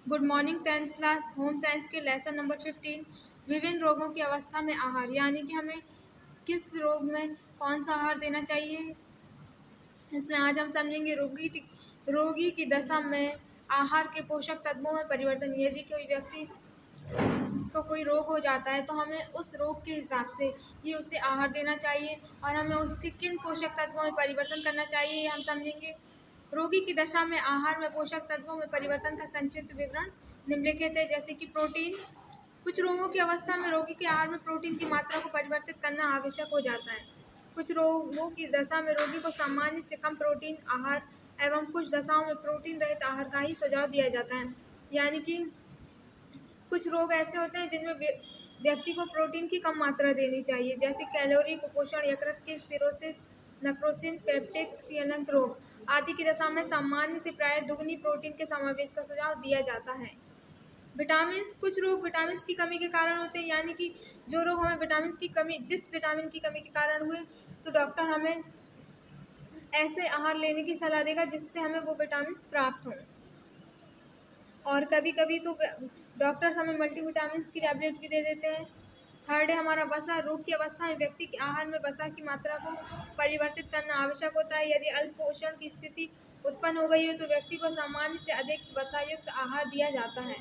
Good morning 10th class home science के lesson number 15 विभिन्न रोगों की अवस्था में आहार यानी कि हमें किस रोग में कौन सा आहार देना चाहिए। इसमें आज हम समझेंगे रोगी की दशा में आहार के पोषक तत्वों में परिवर्तन। यदि कोई व्यक्ति को कोई रोग हो जाता है तो हमें उस रोग के हिसाब से ही उसे आहार देना चाहिए और हमें उसके किन पोषक तत्वों में परिवर्तन करना चाहिए ये हम समझेंगे। रोगी की दशा में आहार में पोषक तत्वों में परिवर्तन का संक्षिप्त विवरण निम्नलिखित है, जैसे कि प्रोटीन। कुछ रोगों की अवस्था में रोगी के आहार में प्रोटीन की मात्रा को परिवर्तित करना आवश्यक हो जाता है। कुछ रोगों की दशा में रोगी को सामान्य से कम प्रोटीन आहार एवं कुछ दशाओं में प्रोटीन रहित आहार का ही सुझाव दिया जाता है। यानी कि कुछ रोग ऐसे होते हैं जिनमें व्यक्ति को प्रोटीन की कम मात्रा देनी चाहिए, जैसे कैलोरी कुपोषण, यकृत की सिरोसिस, नक्रोसिन, पेप्टिक सियनक रोग आदि की दशा में सामान्य से प्राय दुगनी प्रोटीन के समावेश का सुझाव दिया जाता है। विटामिन, कुछ रोग विटामिन की कमी के कारण होते हैं, यानी कि जो रोग हमें विटामिन की कमी के कारण हुए तो डॉक्टर हमें ऐसे आहार लेने की सलाह देगा जिससे हमें वो विटामिन प्राप्त हों। और कभी कभी तो डॉक्टर्स हमें मल्टीविटामिन की टैबलेट भी दे देते हैं। थर्ड है हमारा वसा। रोग की अवस्था में व्यक्ति के आहार में वसा की मात्रा को परिवर्तित करना आवश्यक होता है। यदि अल्प पोषण की स्थिति उत्पन्न हो गई हो तो व्यक्ति को सामान्य से अधिक वसायुक्त आहार दिया जाता है।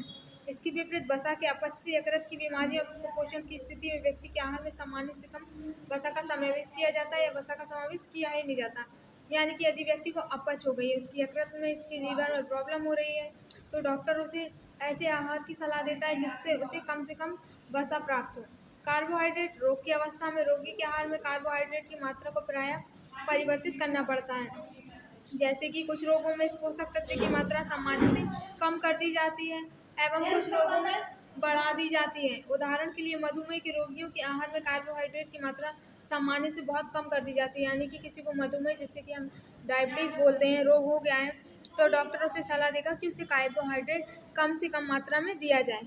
इसके विपरीत वसा के अपच से यकृत की बीमारी और कुपोषण की स्थिति में व्यक्ति के आहार में सामान्य से कम वसा का समावेश किया जाता है या वसा का समावेश किया ही नहीं जाता। यानी कि यदि व्यक्ति को अपच हो गई है, उसकी यकृत में, इसकी लीवर में प्रॉब्लम हो रही है तो डॉक्टर उसे ऐसे आहार की सलाह देता है जिससे उसे कम से कम वसा प्राप्त हो। कार्बोहाइड्रेट। रोग की अवस्था में रोगी के आहार में कार्बोहाइड्रेट की मात्रा को प्रायः परिवर्तित करना पड़ता है, जैसे कि कुछ रोगों में पोषक तत्व की मात्रा सामान्य से कम कर दी जाती है एवं कुछ रोगों में बढ़ा दी जाती है। उदाहरण के लिए मधुमेह के रोगियों के आहार में कार्बोहाइड्रेट की मात्रा सामान्य से बहुत कम कर दी जाती है। यानी कि किसी को मधुमेह, जिससे कि हम डायबिटीज बोलते हैं, रोग हो गया है तो डॉक्टर उसे सलाह देगा कि उसे कार्बोहाइड्रेट कम से कम मात्रा में दिया जाए।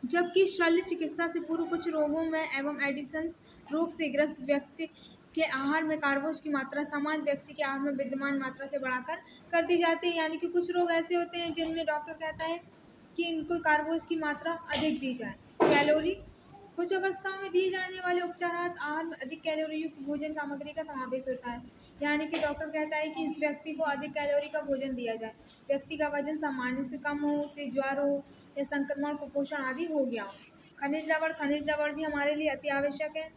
जबकि शल्य चिकित्सा से पूर्व कुछ रोगों में एवं एडिसन्स रोग से ग्रस्त व्यक्ति के आहार में कार्बोज की मात्रा सामान्य व्यक्ति के आहार में विद्यमान मात्रा से बढ़ाकर कर दी जाती है। यानी कि कुछ रोग ऐसे होते हैं जिनमें डॉक्टर कहता है कि इनको कार्बोज की मात्रा अधिक दी जाए। कैलोरी। कुछ अवस्थाओं में दिए जाने वाले उपचारात्मक आहार में अधिक कैलोरी युक्त भोजन सामग्री का समावेश होता है। यानी कि डॉक्टर कहता है कि इस व्यक्ति को अधिक कैलोरी का भोजन दिया जाए। व्यक्ति का वजन सामान्य से कम हो, उसे ज्वर हो या संक्रमण, कुपोषण आदि हो गया हो। खनिज लवण। खनिज लवण भी हमारे लिए अति आवश्यक है।